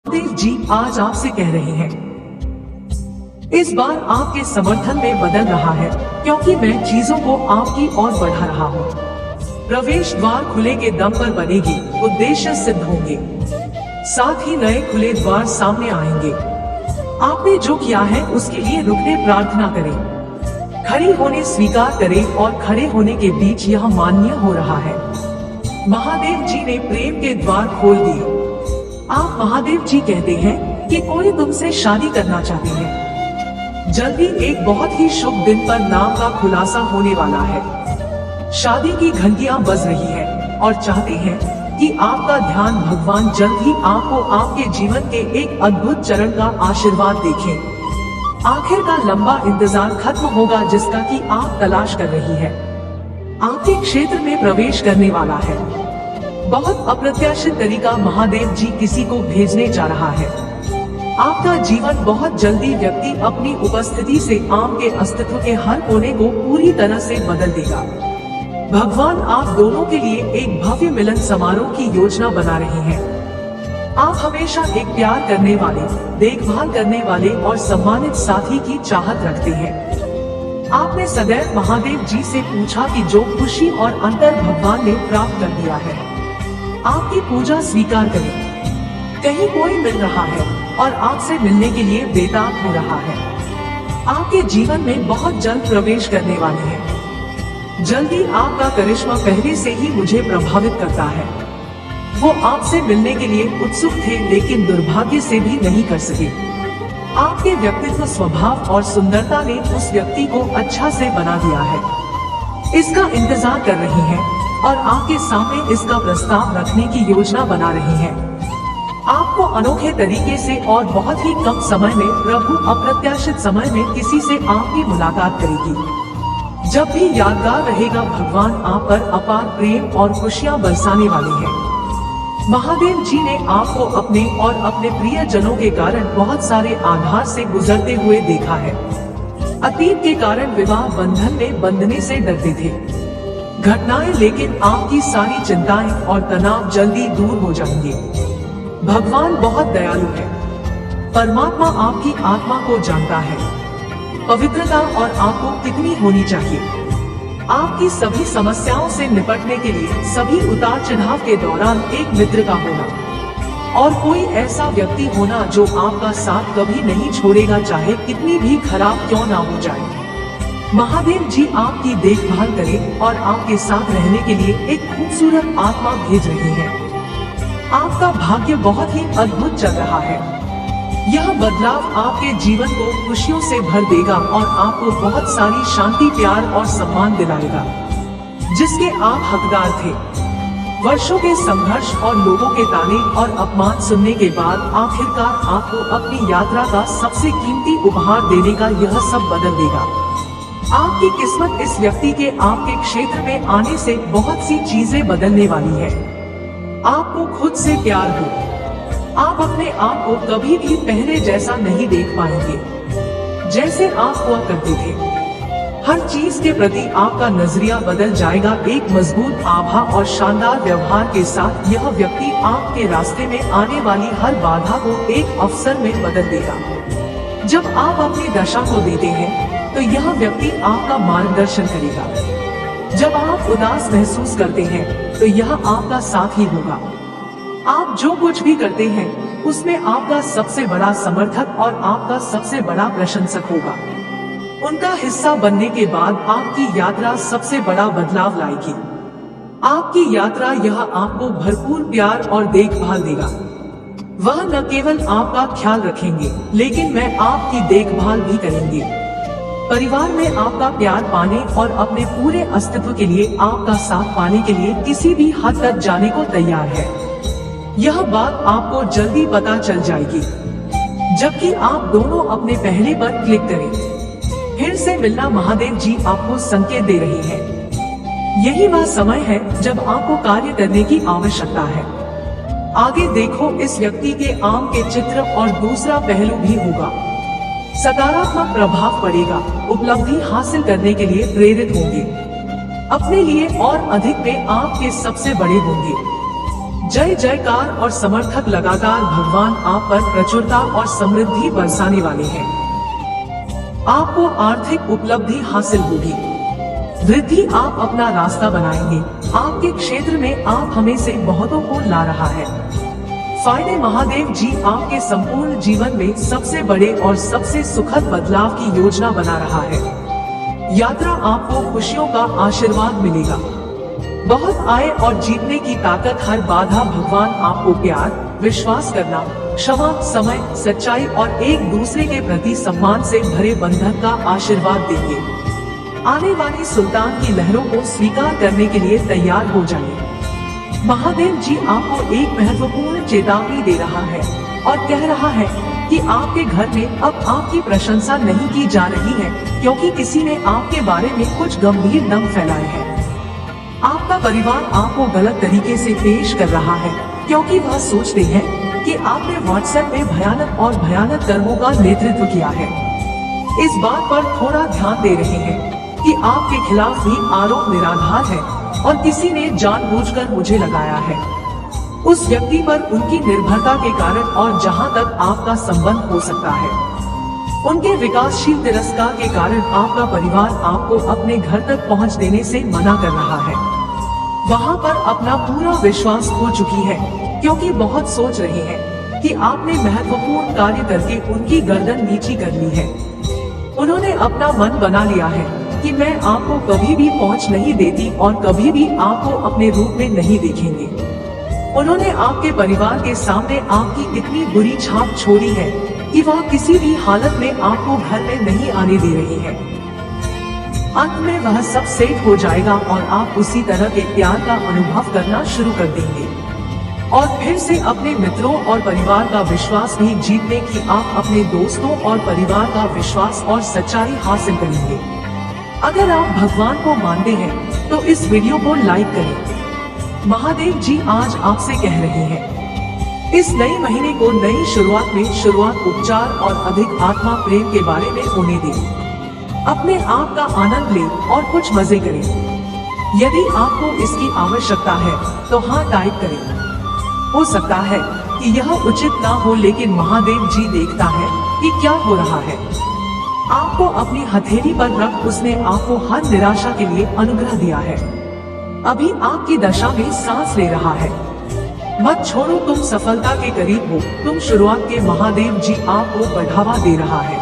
देव जी आज आपसे कह रहे हैं, इस बार आपके समर्थन में बदल रहा है, क्योंकि मैं चीजों को आपकी ओर बढ़ा रहा हूँ। प्रवेश द्वार खुले के दम पर बनेगी, उद्देश्य सिद्ध होंगे, साथ ही नए खुले द्वार सामने आएंगे। आपने जो किया है उसके लिए रुकने प्रार्थना करें, खड़ी होने स्वीकार करें और खड़े होने के बीच यह मान्य हो रहा है। महादेव जी ने प्रेम के द्वार खोल दिए। आप महादेव जी कहते हैं कि कोई तुमसे शादी करना चाहते हैं। जल्दी एक बहुत ही शुभ दिन पर नाम का खुलासा होने वाला है। शादी की घंटियां बज रही है और चाहते हैं कि आपका ध्यान भगवान जल्द ही आपको आपके जीवन के एक अद्भुत चरण का आशीर्वाद देखें। आखिर का लंबा इंतजार खत्म होगा जिसका कि आप तलाश कर रही है। आपके क्षेत्र में प्रवेश करने वाला है। बहुत अप्रत्याशित तरीका महादेव जी किसी को भेजने जा रहा है। आपका जीवन बहुत जल्दी व्यक्ति अपनी उपस्थिति से आम के अस्तित्व के हर कोने को पूरी तरह से बदल देगा। भगवान आप दोनों के लिए एक भव्य मिलन समारोह की योजना बना रहे हैं। आप हमेशा एक प्यार करने वाले, देखभाल करने वाले और सम्मानित साथी की चाहत रखते हैं। आपने सदैव महादेव जी से पूछा कि जो खुशी और अंतर भगवान ने प्राप्त कर दिया है, आपकी पूजा स्वीकार करें। कहीं कोई मिल रहा है और आपसे मिलने के लिए बेताब हो रहा है। आपके जीवन में बहुत जल्द प्रवेश करने वाले हैं। जल्दी आपका करिश्मा पहले से ही मुझे प्रभावित करता है। वो आपसे मिलने के लिए उत्सुक थे लेकिन दुर्भाग्य से भी नहीं कर सके। आपके व्यक्तित्व, स्वभाव और सुंदरता ने उस व्यक्ति को अच्छा से बना दिया है। इसका इंतजार कर रही हैं और आपके सामने इसका प्रस्ताव रखने की योजना बना रही हैं। आपको अनोखे तरीके से और बहुत ही कम समय में, प्रभु अप्रत्याशित समय में किसी से आपकी मुलाकात करेगी। जब भी यादगार रहेगा, भगवान आप पर अपार प्रेम और खुशियां बरसाने वाले हैं। महादेव जी ने आपको अपने और अपने प्रियजनों के कारण बहुत सारे आधार से गुजरते हुए देखा है। अतीत के कारण विवाह बंधन में बंधने से डरते थे घटनाएं, लेकिन आपकी सारी चिंताएं और तनाव जल्दी दूर हो जाएंगे। भगवान बहुत दयालु है। परमात्मा आपकी आत्मा को जानता है, पवित्रता और आपको कितनी होनी चाहिए। आपकी सभी समस्याओं से निपटने के लिए, सभी उतार चढ़ाव के दौरान एक मित्र का होना और कोई ऐसा व्यक्ति होना जो आपका साथ कभी नहीं छोड़ेगा, चाहे कितनी भी खराब क्यों ना हो जाए। महादेव जी आपकी देखभाल करें और आपके साथ रहने के लिए एक खूबसूरत आत्मा भेज रही है। आपका भाग्य बहुत ही अद्भुत चल रहा है। यह बदलाव आपके जीवन को खुशियों से भर देगा और आपको बहुत सारी शांति, प्यार और सम्मान दिलाएगा जिसके आप हकदार थे। वर्षों के संघर्ष और लोगों के ताने और अपमान सुनने के बाद आखिरकार आपको अपनी यात्रा का सबसे कीमती उपहार देने का यह सब बदल देगा। आपकी किस्मत इस व्यक्ति के आपके क्षेत्र में आने से बहुत सी चीजें बदलने वाली है। आपको खुद से प्यार हो। आप अपने आप को कभी भी पहले जैसा नहीं देख पाएंगे जैसे आप हुआ करते थे। हर चीज के प्रति आपका नजरिया बदल जाएगा। एक मजबूत आभा और शानदार व्यवहार के साथ यह व्यक्ति आपके रास्ते में आने वाली हर बाधा को एक अवसर में बदल देगा। जब आप अपनी दशा को देते हैं तो यह व्यक्ति आपका मार्गदर्शन करेगा। जब आप उदास महसूस करते हैं तो यह आपका साथ ही होगा। आप जो कुछ भी करते हैं उसमें आपका सबसे बड़ा समर्थक और आपका सबसे बड़ा प्रशंसक होगा। उनका हिस्सा बनने के बाद आपकी यात्रा सबसे बड़ा बदलाव लाएगी। आपकी यात्रा यह आपको भरपूर प्यार और देखभाल देगा। वह न केवल आपका ख्याल रखेंगे लेकिन मैं आपकी देखभाल भी करेंगे। परिवार में आपका प्यार पाने और अपने पूरे अस्तित्व के लिए आपका साथ पाने के लिए किसी भी हद तक जाने को तैयार है। यह बात आपको जल्दी पता चल जाएगी जबकि आप दोनों अपने पहले पर क्लिक करें। फिर से मिलना। महादेव जी आपको संकेत दे रहे हैं। यही वह समय है जब आपको कार्य करने की आवश्यकता है। आगे देखो, इस व्यक्ति के आम के चित्र और दूसरा पहलू भी होगा। सकारात्मक प्रभाव पड़ेगा। उपलब्धि हासिल करने के लिए प्रेरित होंगे। अपने लिए और अधिक में आपके सबसे बड़े होंगे। जय जयकार और समर्थक लगातार भगवान आप पर प्रचुरता और समृद्धि बरसाने वाले हैं। आपको आर्थिक उपलब्धि हासिल होगी। वृद्धि आप अपना रास्ता बनाएंगे। आपके क्षेत्र में आप हमें से बहुतों को ला रहा है। फायदे महादेव जी आपके संपूर्ण जीवन में सबसे बड़े और सबसे सुखद बदलाव की योजना बना रहा है। यात्रा आपको खुशियों का आशीर्वाद मिलेगा। बहुत आय और जीतने की ताकत, हर बाधा भगवान आपको प्यार, विश्वास करना, क्षमा, समय, सच्चाई और एक दूसरे के प्रति सम्मान से भरे बंधन का आशीर्वाद देंगे। आने वाली सुल्तान की लहरों को स्वीकार करने के लिए तैयार हो जाइए। महादेव जी आपको एक महत्वपूर्ण चेतावनी दे रहा है और कह रहा है कि आपके घर में अब आपकी प्रशंसा नहीं की जा रही है, क्योंकि किसी ने आपके बारे में कुछ गंभीर डंग फैलाए हैं। आपका परिवार आपको गलत तरीके से पेश कर रहा है, क्योंकि वह सोचते हैं कि आपने व्हाट्सएप में भयानक और भयानक कर्मों का नेतृत्व किया है। इस बात पर थोड़ा ध्यान दे रहे हैं कि आपके खिलाफ भी आरोप निराधार है और किसी ने जानबूझकर मुझे लगाया है। उस व्यक्ति पर उनकी निर्भरता के कारण और जहां तक आपका संबंध हो सकता है, उनके विकासशील तिरस्कार के कारण आपका परिवार आपको अपने घर तक पहुंच देने से मना कर रहा है। वहां पर अपना पूरा विश्वास खो चुकी है, क्योंकि बहुत सोच रहे हैं कि आपने महत्वपूर्ण कार्य करके उनकी गर्दन नीची कर ली है। उन्होंने अपना मन बना लिया है कि मैं आपको कभी भी पहुंच नहीं देती और कभी भी आपको अपने रूप में नहीं देखेंगे। उन्होंने आपके परिवार के सामने आपकी इतनी बुरी छाप छोड़ी है कि वह किसी भी हालत में आपको घर में नहीं आने दे रही है। अंत में वह सब सेट हो जाएगा और आप उसी तरह के प्यार का अनुभव करना शुरू कर देंगे और फिर से अपने मित्रों और परिवार का विश्वास भी जीतने की आप अपने दोस्तों और परिवार का विश्वास और सच्चाई हासिल करेंगे। अगर आप भगवान को मानते हैं तो इस वीडियो को लाइक करें। महादेव जी आज आपसे कह रहे हैं, इस नए महीने को नई शुरुआत में शुरुआत उपचार और अधिक आत्मा प्रेम के बारे में होने दें। अपने आप का आनंद लें और कुछ मजे करें। यदि आपको इसकी आवश्यकता है तो हाँ टाइप करें। हो सकता है कि यह उचित ना हो, लेकिन महादेव जी देखता है कि क्या हो रहा है। आपको अपनी हथेली पर रख उसने आपको हर निराशा के लिए अनुग्रह दिया है। अभी आपकी दशा में सांस ले रहा है। मत छोड़ो, तुम सफलता के करीब हो। तुम शुरुआत के महादेव जी आपको बढ़ावा दे रहा है।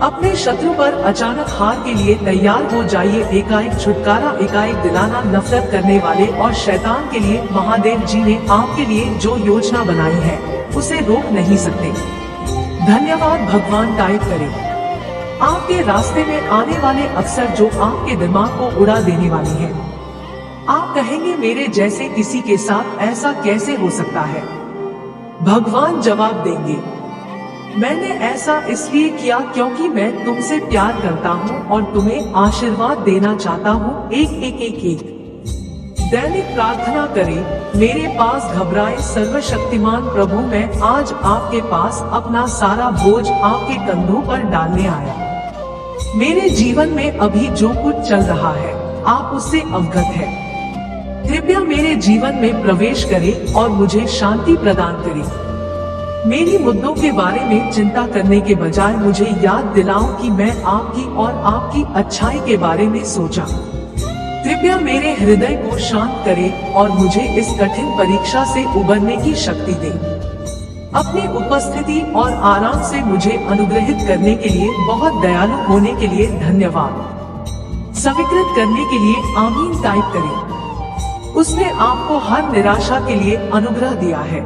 अपने शत्रु पर अचानक हार के लिए तैयार हो जाइए। एकाएक छुटकारा, एकाएक दिलाना, नफरत करने वाले और शैतान के लिए महादेव जी ने आपके लिए जो योजना बनाई है उसे रोक नहीं सकते। धन्यवाद भगवान टाइप करें। आपके रास्ते में आने वाले अवसर जो आपके दिमाग को उड़ा देने वाली है। आप कहेंगे मेरे जैसे किसी के साथ ऐसा कैसे हो सकता है। भगवान जवाब देंगे, मैंने ऐसा इसलिए किया क्योंकि मैं तुमसे प्यार करता हूँ और तुम्हें आशीर्वाद देना चाहता हूँ। एक दैनिक प्रार्थना करें, मेरे पास घबराए सर्वशक्तिमान प्रभु, मैं आज आपके पास अपना सारा बोझ आपके कंधों पर डालने आया। मेरे जीवन में अभी जो कुछ चल रहा है आप उससे अवगत हैं। कृपया मेरे जीवन में प्रवेश करें और मुझे शांति प्रदान करें। मेरी मुद्दों के बारे में चिंता करने के बजाय मुझे याद दिलाओ कि मैं आपकी और आपकी अच्छाई के बारे में सोचा। कृपया मेरे हृदय को शांत करें और मुझे इस कठिन परीक्षा से उबरने की शक्ति दें। अपनी उपस्थिति और आराम से मुझे अनुग्रहित करने के लिए, बहुत दयालु होने के लिए धन्यवाद। स्वीकृत करने के लिए आमीन टाइप करें। उसने आपको हर निराशा के लिए अनुग्रह दिया है।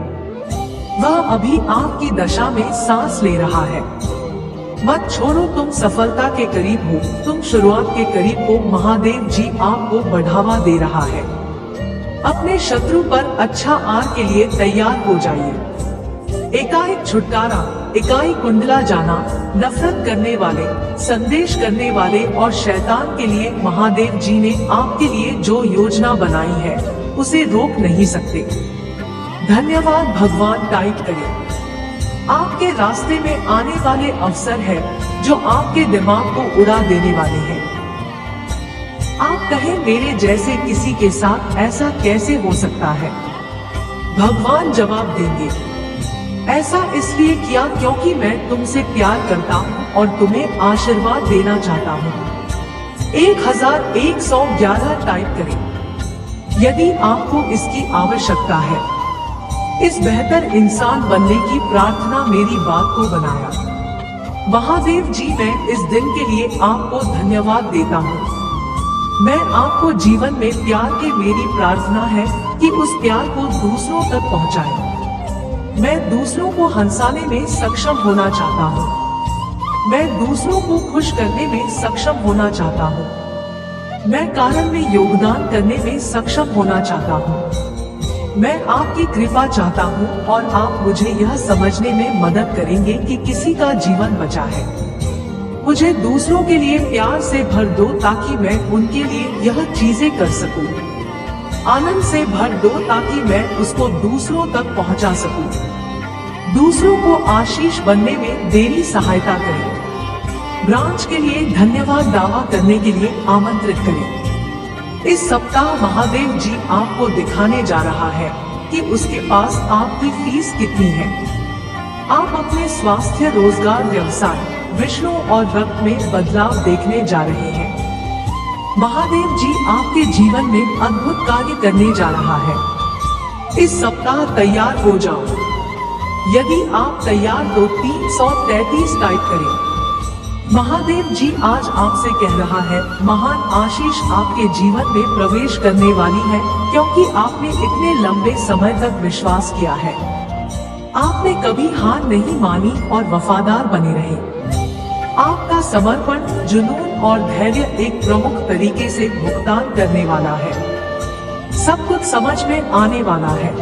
वह अभी आपकी दशा में सांस ले रहा है। मत छोड़ो, तुम सफलता के करीब हो। तुम शुरुआत के करीब हो। महादेव जी आपको बढ़ावा दे रहा है। अपने शत्रु पर अच्छा आर के लिए तैयार हो जाइए। एकाएक छुटकारा, एकाएक कुंडला जाना, नफरत करने वाले, संदेश करने वाले और शैतान के लिए महादेव जी ने आपके लिए जो योजना बनाई है उसे रोक नहीं सकते। धन्यवाद भगवान टाइप करें। आपके रास्ते में आने वाले अवसर है जो आपके दिमाग को उड़ा देने वाले हैं। आप कहें मेरे जैसे किसी के साथ ऐसा कैसे हो सकता है। भगवान जवाब देंगे, ऐसा इसलिए किया क्योंकि मैं तुमसे प्यार करता हूँ और तुम्हें आशीर्वाद देना चाहता हूँ। 1111 टाइप करें यदि आपको इसकी आवश्यकता है। इस बेहतर इंसान बनने की प्रार्थना मेरी बात को बनाया। महादेव जी, मैं इस दिन के लिए आपको धन्यवाद देता हूँ। मैं आपको जीवन में प्यार की मेरी प्रार्थना है कि उस प्यार को दूसरों तक पहुँचाए। मैं दूसरों को हंसाने में सक्षम होना चाहता हूँ। मैं दूसरों को खुश करने में सक्षम होना चाहता हूँ। मैं कारण में योगदान करने में सक्षम होना चाहता हूँ। मैं आपकी कृपा चाहता हूँ और आप मुझे यह समझने में मदद करेंगे कि किसी का जीवन बचा है। मुझे दूसरों के लिए प्यार से भर दो ताकि मैं उनके लिए यह चीजें कर सकूं। आनंद से भर दो ताकि मैं उसको दूसरों तक पहुंचा सकूं। दूसरों को आशीष बनने में देरी सहायता करें। ब्रांच के लिए धन्यवाद दावा करने के लिए आमंत्रित करें। इस सप्ताह महादेव जी आपको दिखाने जा रहा है कि उसके पास आपकी फीस कितनी है। आप अपने स्वास्थ्य, रोजगार, व्यवसाय, विष्णु और रक्त में बदलाव देखने जा रहे हैं। महादेव जी आपके जीवन में अद्भुत कार्य करने जा रहा है। इस सप्ताह तैयार हो जाओ। यदि आप तैयार तो 333 टाइप करें। महादेव जी आज आपसे कह रहा है, महान आशीष आपके जीवन में प्रवेश करने वाली है क्योंकि आपने इतने लंबे समय तक विश्वास किया है। आपने कभी हार नहीं मानी और वफादार बने रहे। आपका समर्पण, जुनून और धैर्य एक प्रमुख तरीके से भुगतान करने वाला है। सब कुछ समझ में आने वाला है।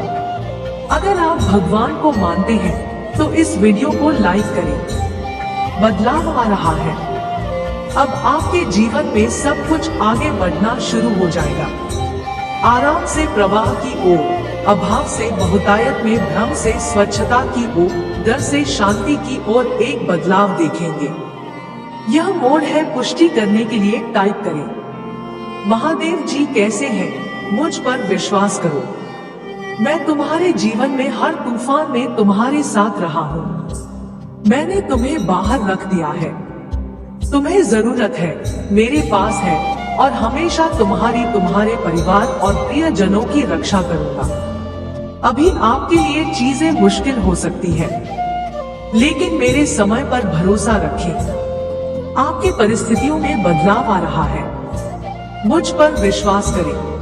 अगर आप भगवान को मानते हैं तो इस वीडियो को लाइक करें। बदलाव आ रहा है। अब आपके जीवन में सब कुछ आगे बढ़ना शुरू हो जाएगा। आराम से प्रवाह की ओर, अभाव से बहुतायत में, भ्रम से स्वच्छता की ओर, डर से शांति की ओर एक बदलाव देखेंगे। यह मोड़ है पुष्टि करने के लिए टाइप करें। महादेव जी कैसे हैं? मुझ पर विश्वास करो। मैं तुम्हारे जीवन में हर तूफान में तुम्हारे साथ रहा हूँ। मैंने तुम्हें बाहर रख दिया है। तुम्हें जरूरत है, मेरे पास है और हमेशा तुम्हारे परिवार और प्रियजनों की रक्षा करूंगा। अभी आपके लिए चीजें मुश्किल हो सकती है, लेकिन मेरे समय पर भरोसा रखें। आपकी परिस्थितियों में बदलाव आ रहा है। मुझ पर विश्वास करें।